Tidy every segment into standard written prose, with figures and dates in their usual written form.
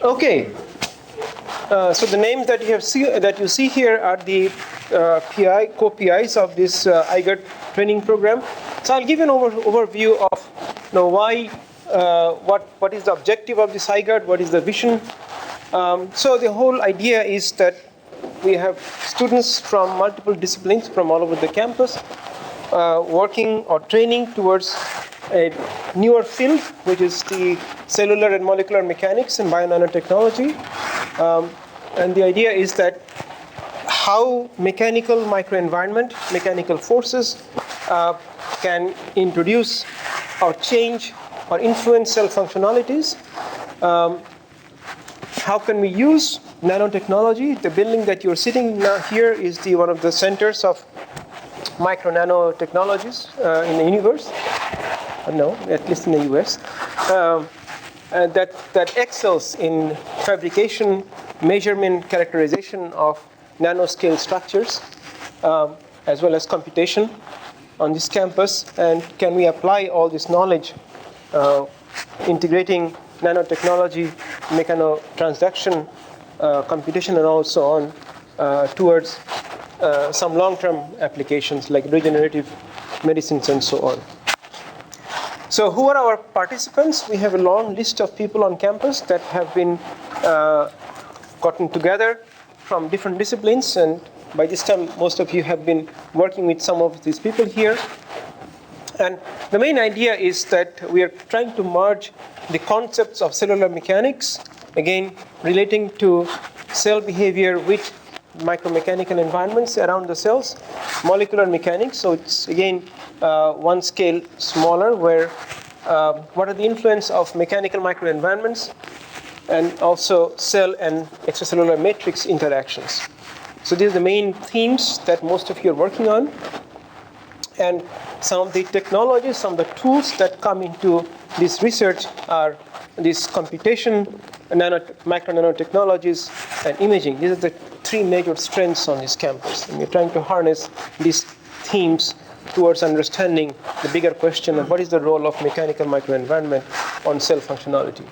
Okay. So the names that you see here are the co-PIs of this IGERT training program. So I'll give you an overview of why, what is the objective of this IGERT, what is the vision. So the whole idea is that we have students from multiple disciplines from all over the campus working or training towards a newer field, which is the cellular and molecular mechanics and bio-nanotechnology. And the idea is that how mechanical microenvironment, mechanical forces can introduce or change or influence cell functionalities. How can we use nanotechnology? The building that you're sitting now here is one of the centers of micro-nanotechnologies in the universe. No, at least in the US. That excels in fabrication, measurement, characterization of nanoscale structures, as well as computation on this campus. And can we apply all this knowledge, integrating nanotechnology, mechanotransduction, computation, and also on towards some long-term applications like regenerative medicines and so on. So who are our participants? We have a long list of people on campus that have been gotten together from different disciplines, and by this time most of you have been working with some of these people here. And the main idea is that we are trying to merge the concepts of cellular mechanics, again relating to cell behavior with micromechanical environments around the cells, molecular mechanics, so it's again one scale smaller, where what are the influence of mechanical microenvironments, and also cell and extracellular matrix interactions. So these are the main themes that most of you are working on. And some of the technologies, some of the tools that come into this research are this computation, micro nanotechnologies, and imaging. These are the three major strengths on this campus. And we're trying to harness these themes towards understanding the bigger question of what is the role of mechanical microenvironment on cell functionality.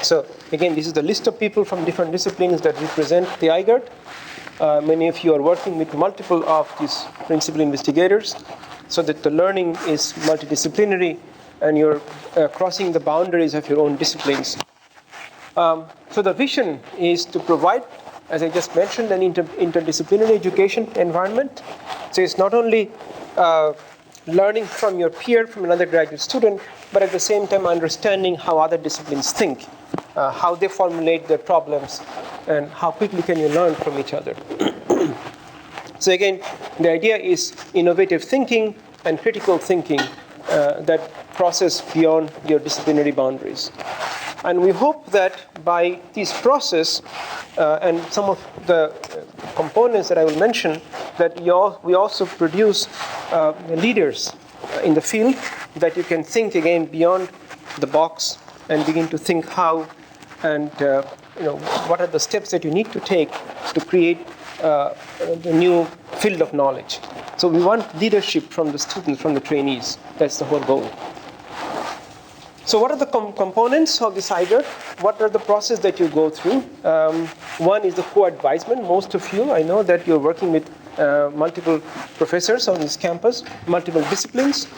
So again, this is the list of people from different disciplines that represent the IGERT. Many of you are working with multiple of these principal investigators, so that the learning is multidisciplinary and you're crossing the boundaries of your own disciplines. So the vision is to provide, as I just mentioned, an interdisciplinary education environment. So it's not only learning from your peer, from another graduate student, but at the same time understanding how other disciplines think, how they formulate their problems, and how quickly can you learn from each other. So again, the idea is innovative thinking and critical thinking that process beyond your disciplinary boundaries. And we hope that by this process and some of the components that I will mention, that we also produce leaders in the field, that you can think again beyond the box and begin to think how and what are the steps that you need to take to create the new field of knowledge. So we want leadership from the students, from the trainees. That's the whole goal. So what are the components of this IGERT? What are the process that you go through? One is the co-advisement. Most of you, I know that you're working with multiple professors on this campus, multiple disciplines.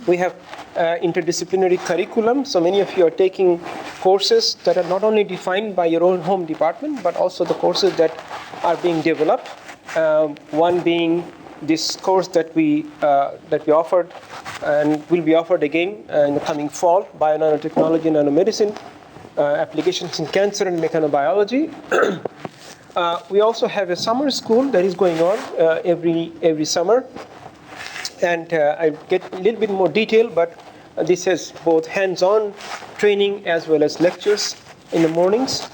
We have interdisciplinary curriculum. So many of you are taking courses that are not only defined by your own home department, but also the courses that are being developed. One being this course that we offered and will be offered again in the coming fall, bio-nanotechnology and nanomedicine, applications in cancer and mechanobiology. We also have a summer school that is going on every summer. And I get a little bit more detail, but this has both hands-on training as well as lectures in the mornings.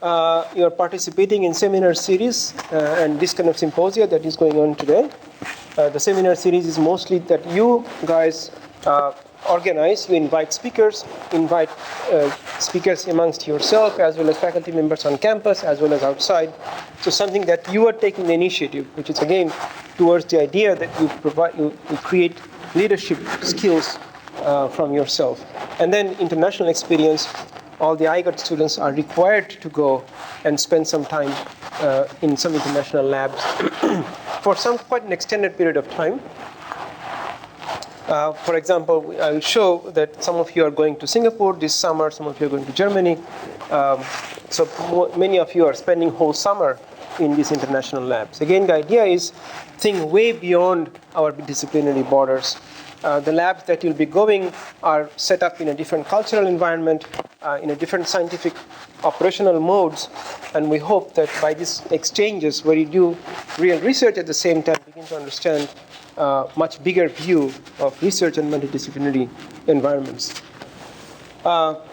You are participating in seminar series and this kind of symposia that is going on today. The seminar series is mostly that you guys organize. You invite speakers amongst yourself, as well as faculty members on campus, as well as outside. So something that you are taking the initiative, which is again towards the idea that you create leadership skills from yourself. And then international experience. all the IGERT students are required to go and spend some time in some international labs for some quite an extended period of time. For example, I will show that some of you are going to Singapore this summer, some of you are going to Germany. So many of you are spending whole summer in these international labs. Again, the idea is think way beyond our disciplinary borders. The labs that you'll be going are set up in a different cultural environment, in a different scientific operational modes, and we hope that by these exchanges where you do real research at the same time, begin to understand much bigger view of research and multidisciplinary environments. So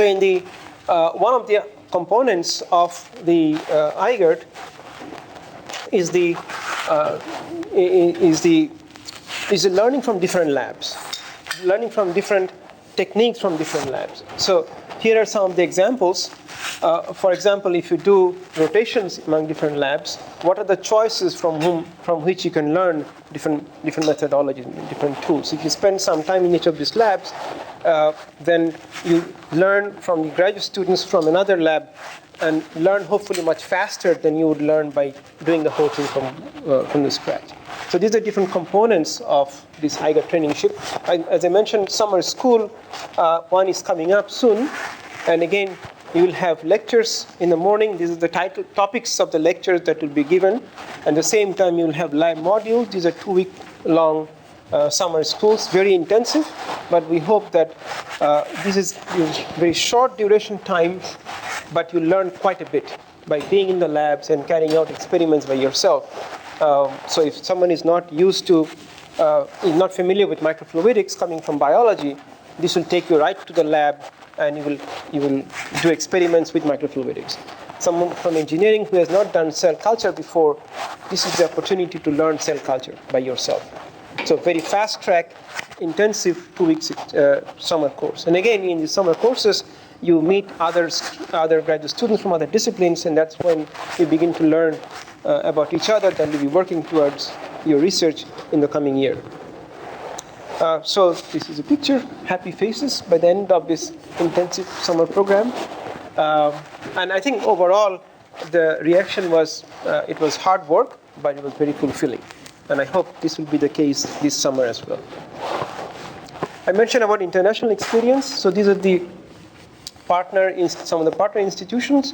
in the one of the components of the IGERT is the learning from different labs, learning from different techniques from different labs. So here are some of the examples. For example, if you do rotations among different labs, what are the choices from which you can learn different methodologies, different tools? If you spend some time in each of these labs, then you learn from the graduate students from another lab and learn hopefully much faster than you would learn by doing the whole thing from the scratch. So these are different components of this IGERT traineeship. As I mentioned, summer school, one is coming up soon. And again, you will have lectures in the morning. These are the topics of the lectures that will be given. At the same time, you will have live modules. These are 2-week-long summer schools, very intensive. But we hope that this is very short duration time, but you learn quite a bit by being in the labs and carrying out experiments by yourself. So if someone is not used to, is not familiar with microfluidics coming from biology, this will take you right to the lab and you will do experiments with microfluidics. Someone from engineering who has not done cell culture before, this is the opportunity to learn cell culture by yourself. So very fast track, intensive 2 weeks summer course. And again, in the summer courses, you meet other graduate students from other disciplines, and that's when you begin to learn about each other that you'll be working towards your research in the coming year. So this is a picture, happy faces by the end of this intensive summer program. And I think overall, the reaction was, it was hard work, but it was very fulfilling. And I hope this will be the case this summer as well. I mentioned about international experience. So these are the some of the partner institutions.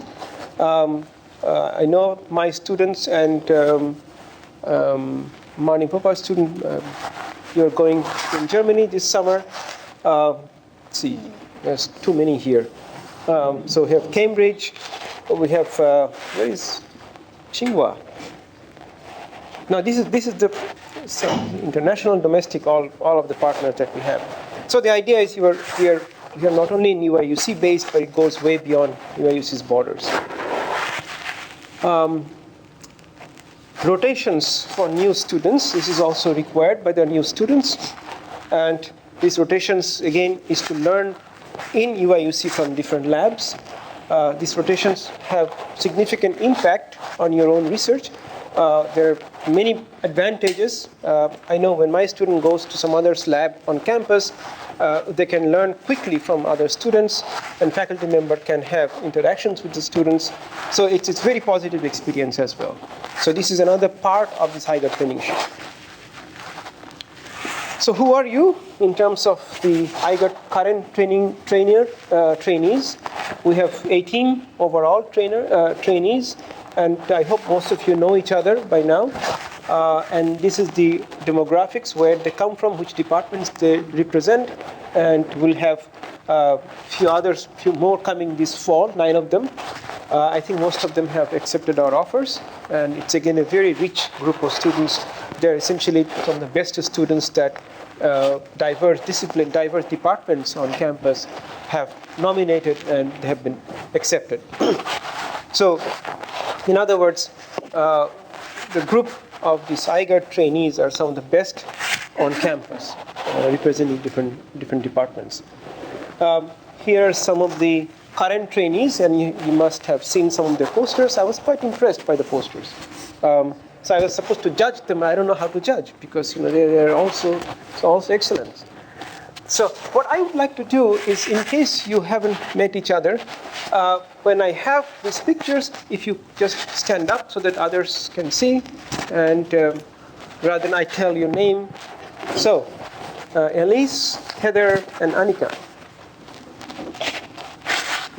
I know my students and Marnie Popa's student, you're going in Germany this summer. Let's see, there's too many here. So we have Cambridge, we have, where is Tsinghua? Now this is the international, domestic, all of the partners that we have. So the idea is we are not only in UIUC based, but it goes way beyond UIUC's borders. Rotations for new students. This is also required by the new students. And these rotations, again, is to learn in UIUC from different labs. These rotations have significant impact on your own research. There are many advantages. I know when my student goes to some other's lab on campus, they can learn quickly from other students, and faculty member can have interactions with the students. So it's a very positive experience as well. So this is another part of this IGERT traineeship. So who are you in terms of the IGERT current trainees? We have 18 overall trainees, and I hope most of you know each other by now. And this is the demographics, where they come from, which departments they represent, and we'll have few more coming this fall, 9 of them. I think most of them have accepted our offers, and it's again a very rich group of students. They're essentially some of the best students that diverse departments on campus have nominated, and they have been accepted. So, in other words, the group of these IGERT trainees are some of the best on campus, representing different departments. Here are some of the current trainees, and you must have seen some of their posters. I was quite impressed by the posters. So I was supposed to judge them. I don't know how to judge, because they're also excellent. So what I would like to do is, in case you haven't met each other, when I have these pictures, if you just stand up so that others can see, and rather than I tell your name. So, Elise, Heather, and Annika.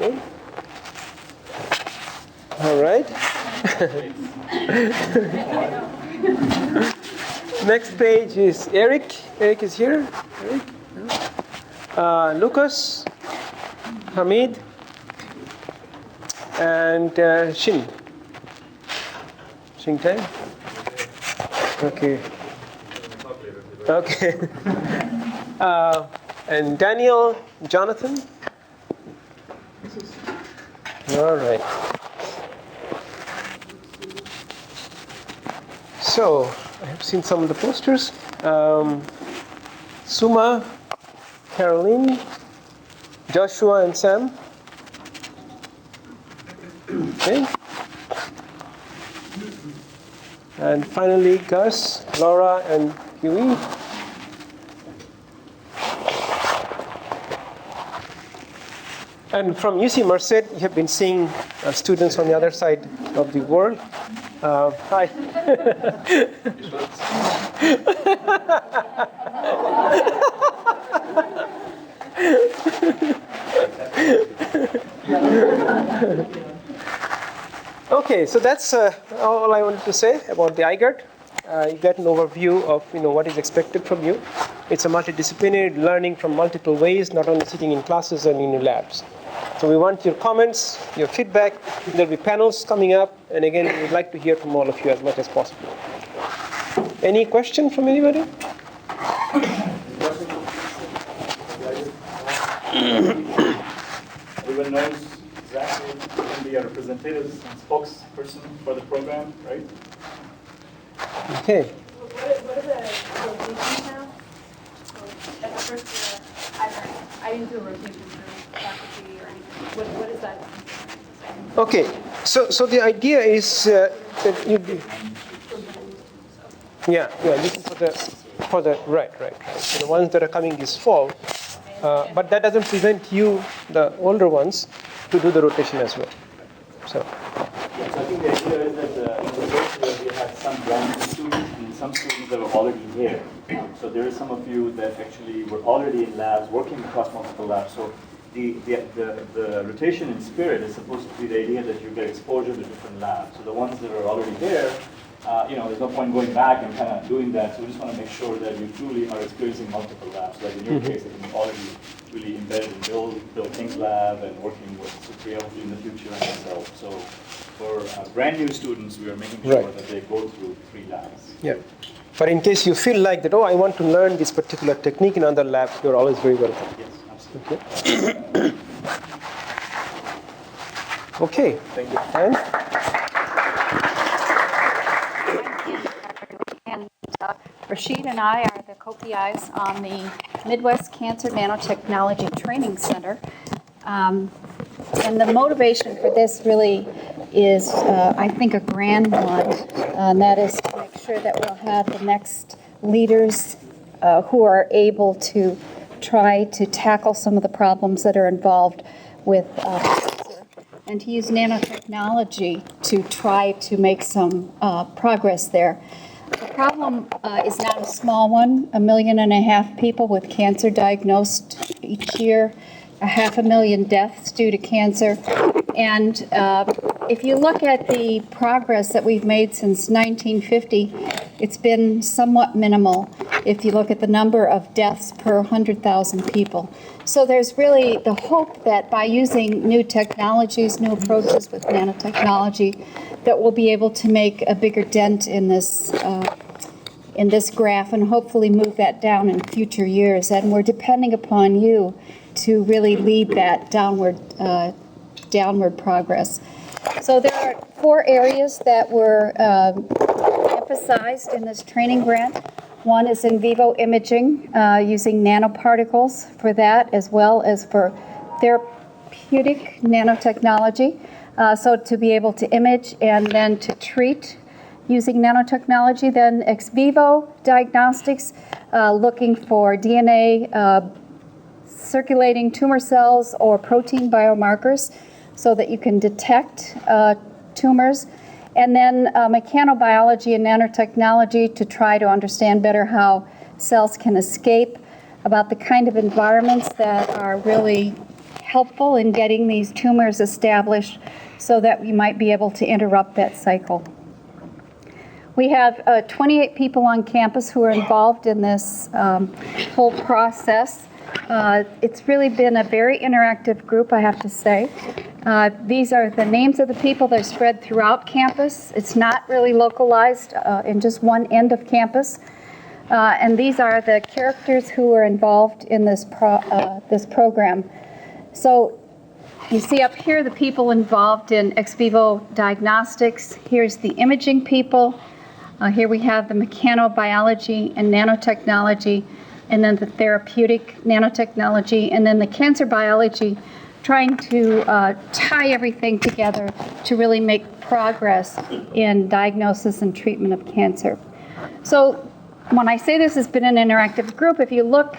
Okay. All right. Next page is Eric. Eric is here. Eric. Lucas, Hamid, and Shin. Shin time? Okay. Okay. And Daniel, Jonathan. All right. So I have seen some of the posters. Suma, Caroline, Joshua, and Sam. Okay. And finally, Gus, Laura, and Huey. And from UC Merced, you have been seeing students on the other side of the world. Hi. Okay, so that's all I wanted to say about the IGERT. You get an overview of what is expected from you. It's a multidisciplinary learning from multiple ways, not only sitting in classes and in your labs. So we want your comments, your feedback. There'll be panels coming up, and again, we'd like to hear from all of you as much as possible. Any question from anybody? Everyone knows exactly who can be a representative and spokesperson for the program, right? Okay. What are the rotations now? So at the first year, I didn't do a rotation through faculty or anything. What is that? Okay. So the idea is that you do. Yeah. This is for the right. So the ones that are coming this fall, but that doesn't prevent you, the older ones, to do the rotation as well. So. Yeah, so I think the idea is that in the first year we had some brand new students and some students that were already here. So there are some of you that actually were already in labs, working across multiple labs. So the rotation in spirit is supposed to be the idea that you get exposure to different labs. So the ones that are already there, there's no point going back and kind of doing that. So we just want to make sure that you truly are experiencing multiple labs. Like in your case, that you're already really embedded in Bill King's lab and working with Supriya in the future and myself. So for brand new students, we are making sure that they go through 3 labs. Yeah. But in case you feel like that, I want to learn this particular technique in other labs, you're always very welcome. Yes, absolutely. Okay. Okay. Thank you. And? Rashid and I are the co-PIs on the Midwest Cancer Nanotechnology Training Center. And the motivation for this really is, I think, a grand one, and that is to make sure that we'll have the next leaders who are able to try to tackle some of the problems that are involved with cancer, and to use nanotechnology to try to make some progress there. The problem is not a small one. 1.5 million people with cancer diagnosed each year, 500,000 deaths due to cancer. And if you look at the progress that we've made since 1950, it's been somewhat minimal if you look at the number of deaths per 100,000 people. So there's really the hope that by using new technologies, new approaches with nanotechnology, that we'll be able to make a bigger dent in this graph and hopefully move that down in future years. And we're depending upon you to really lead that downward progress. So there are 4 areas that were emphasized in this training grant. One is in vivo imaging, using nanoparticles for that, as well as for therapeutic nanotechnology. So to be able to image and then to treat using nanotechnology. Then ex vivo diagnostics, looking for DNA circulating tumor cells or protein biomarkers so that you can detect tumors. And then mechanobiology and nanotechnology to try to understand better how cells can escape, about the kind of environments that are really helpful in getting these tumors established so that we might be able to interrupt that cycle. We have 28 people on campus who are involved in this whole process. It's really been a very interactive group, I have to say. These are the names of the people that are spread throughout campus. It's not really localized in just one end of campus. And these are the characters who are involved in this program. So you see up here the people involved in ex vivo diagnostics. Here's the imaging people. Here we have the mechanobiology and nanotechnology, and then the therapeutic nanotechnology, and then the cancer biology, trying to tie everything together to really make progress in diagnosis and treatment of cancer. So when I say this has been an interactive group, if you look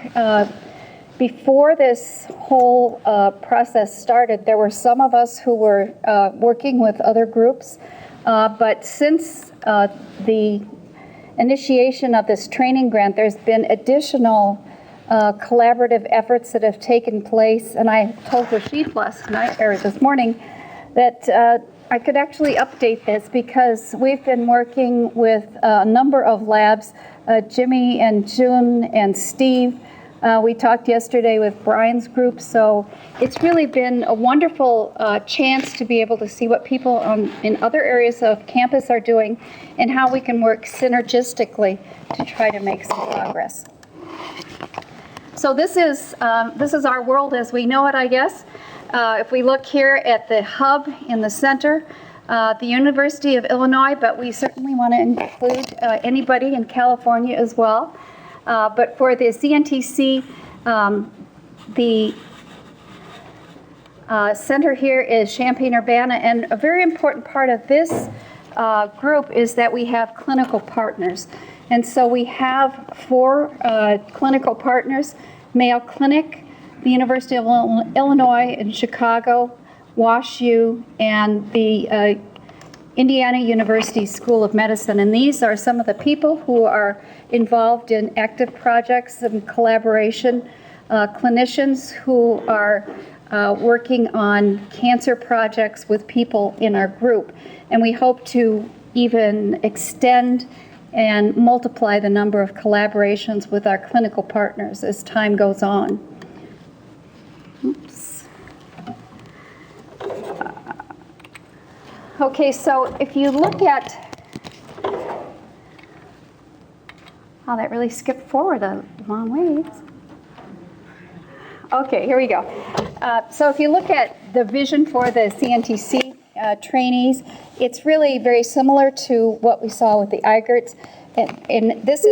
before this whole process started, there were some of us who were working with other groups, but since the initiation of this training grant, there's been additional collaborative efforts that have taken place, and I told Rashid last night, or this morning, that I could actually update this because we've been working with a number of labs, Jimmy and June and Steve. We talked yesterday with Brian's group, so it's really been a wonderful chance to be able to see what people in other areas of campus are doing and how we can work synergistically to try to make some progress. So this is our world as we know it, I guess. If we look here at the hub in the center, the University of Illinois, but we certainly want to include anybody in California as well. But for the CNTC, the center here is Champaign-Urbana, and a very important part of this group is that we have clinical partners. And so we have 4 clinical partners: Mayo Clinic, the University of Illinois in Chicago, WashU, and the Indiana University School of Medicine. And these are some of the people who are involved in active projects and collaboration, clinicians who are working on cancer projects with people in our group. And we hope to even extend and multiply the number of collaborations with our clinical partners as time goes on. Oops. Okay, so if you look at, oh, that really skipped forward a long ways. Okay, here we go. So if you look at the vision for the CNTC trainees, it's really very similar to what we saw with the IGERTs, and this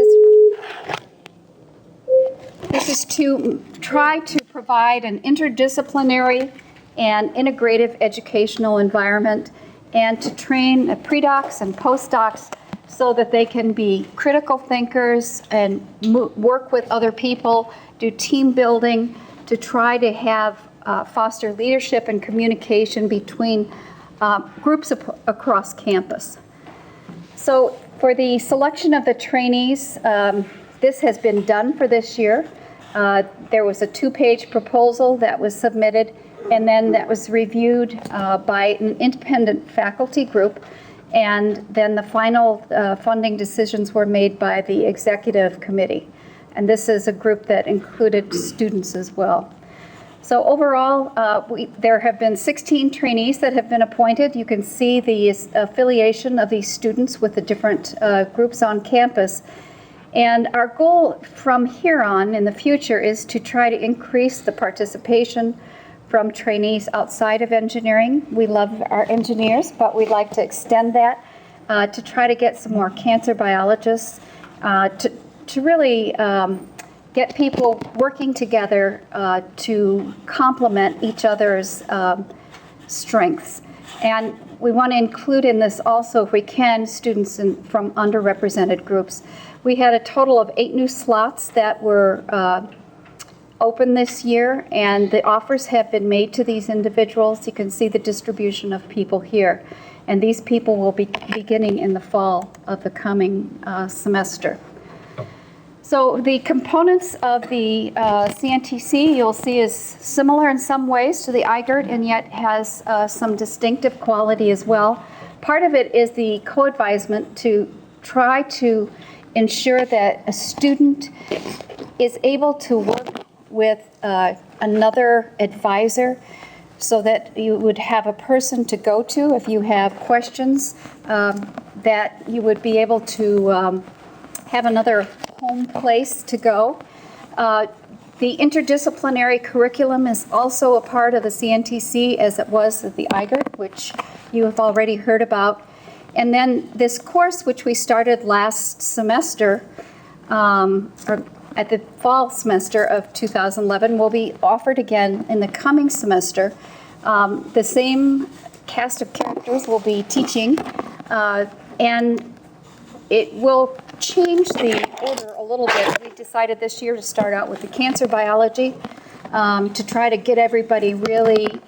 is to try to provide an interdisciplinary and integrative educational environment, and to train pre-docs and postdocs so that they can be critical thinkers and work with other people, do team building, to try to have foster leadership and communication between groups across campus. So for the selection of the trainees, this has been done for this year. There was a 2-page proposal that was submitted, and then that was reviewed by an independent faculty group, and then the final funding decisions were made by the executive committee. And this is a group that included students as well. So overall, there have been 16 trainees that have been appointed. You can see the affiliation of these students with the different groups on campus. And our goal from here on in the future is to try to increase the participation from trainees outside of engineering. We love our engineers, but we'd like to extend that to try to get some more cancer biologists to really get people working together to complement each other's strengths. And we want to include in this also, if we can, students from underrepresented groups. We had a total of 8 new slots that were open this year, and the offers have been made to these individuals. You can see the distribution of people here. And these people will be beginning in the fall of the coming semester. So the components of the CNTC you'll see is similar in some ways to the IGERT, and yet has some distinctive quality as well. Part of it is the co-advisement to try to ensure that a student is able to work with another advisor, so that you would have a person to go to if you have questions, that you would be able to have another home place to go. The interdisciplinary curriculum is also a part of the CNTC, as it was at the IGERT, which you have already heard about. And then this course, which we started last semester, or at the fall semester of 2011, will be offered again in the coming semester. The same cast of characters will be teaching, and it will change the order a little bit. We decided this year to start out with the cancer biology, to try to get everybody really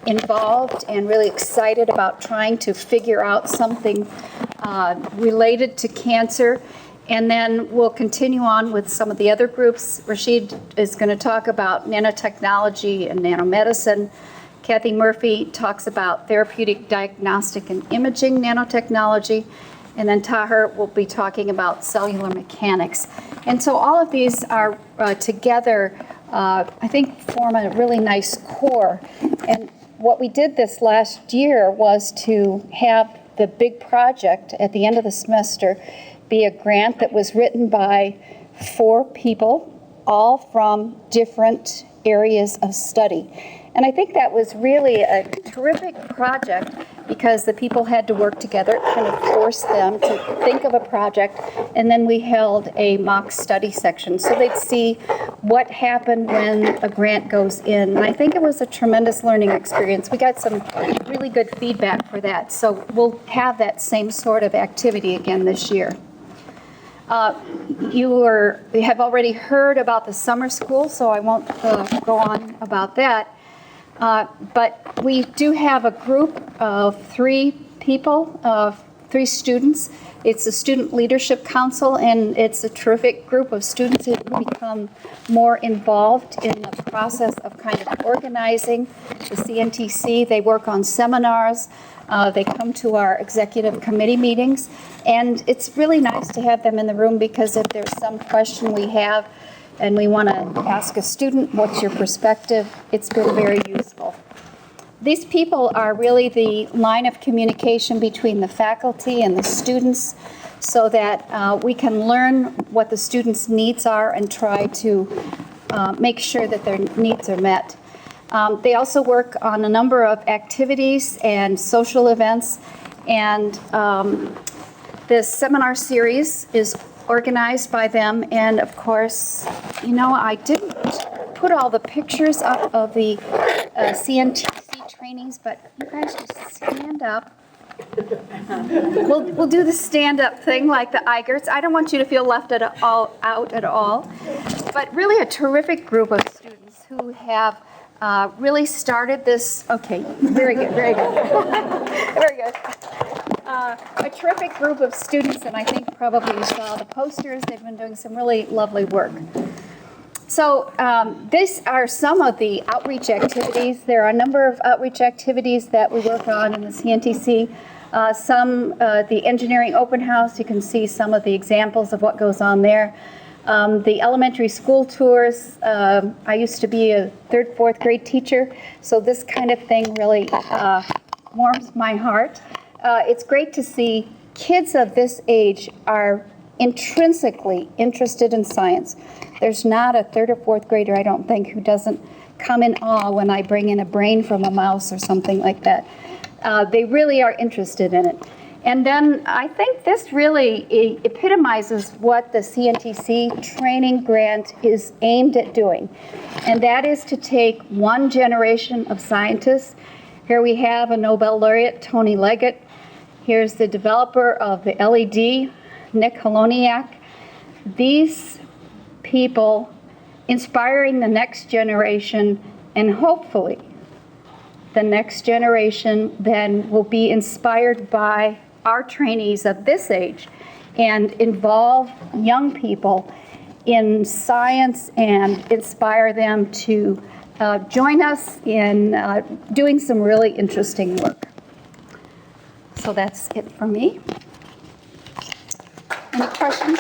involved and really excited about trying to figure out something related to cancer. And then we'll continue on with some of the other groups. Rashid is going to talk about nanotechnology and nanomedicine. Kathy Murphy talks about therapeutic, diagnostic, and imaging nanotechnology. And then Taher will be talking about cellular mechanics. And so all of these are together, I think, form a really nice core. And what we did this last year was to have the big project at the end of the semester be a grant that was written by 4 people, all from different areas of study. And I think that was really a terrific project, because the people had to work together. It kind of forced them to think of a project, and then we held a mock study section so they'd see what happened when a grant goes in. And I think it was a tremendous learning experience. We got some really good feedback for that, so we'll have that same sort of activity again this year. You have already heard about the summer school, so I won't go on about that. But we do have a group of 3 people, 3 students. It's a Student Leadership Council, and it's a terrific group of students who become more involved in the process of kind of organizing the CNTC. They work on seminars. They come to our executive committee meetings. And it's really nice to have them in the room, because if there's some question we have and we want to ask a student, what's your perspective, it's been very useful. These people are really the line of communication between the faculty and the students, so that we can learn what the students' needs are and try to make sure that their needs are met. They also work on a number of activities and social events, and this seminar series is organized by them. And of course, you know, I didn't put all the pictures up of the CNTC trainings, but you guys just stand up. We'll do the stand-up thing like the IGERTs. I don't want you to feel left out at all. But really a terrific group of students who have really started this. Okay, very good, very good. Very good. A terrific group of students, and I think probably you saw the posters. They've been doing some really lovely work. So these are some of the outreach activities. There are a number of outreach activities that we work on in the CNTC. The engineering open house, you can see some of the examples of what goes on there. The elementary school tours, I used to be a 3rd, 4th grade teacher, so this kind of thing really warms my heart. It's great to see kids of this age are intrinsically interested in science. There's not a 3rd or 4th grader, I don't think, who doesn't come in awe when I bring in a brain from a mouse or something like that. They really are interested in it. And then I think this really epitomizes what the CNTC training grant is aimed at doing. And that is to take one generation of scientists. Here we have a Nobel laureate, Tony Leggett. Here's the developer of the LED, Nick Holoniak. These people inspiring the next generation, and hopefully the next generation then will be inspired by our trainees of this age and involve young people in science and inspire them to join us in doing some really interesting work. So that's it for me. Any questions?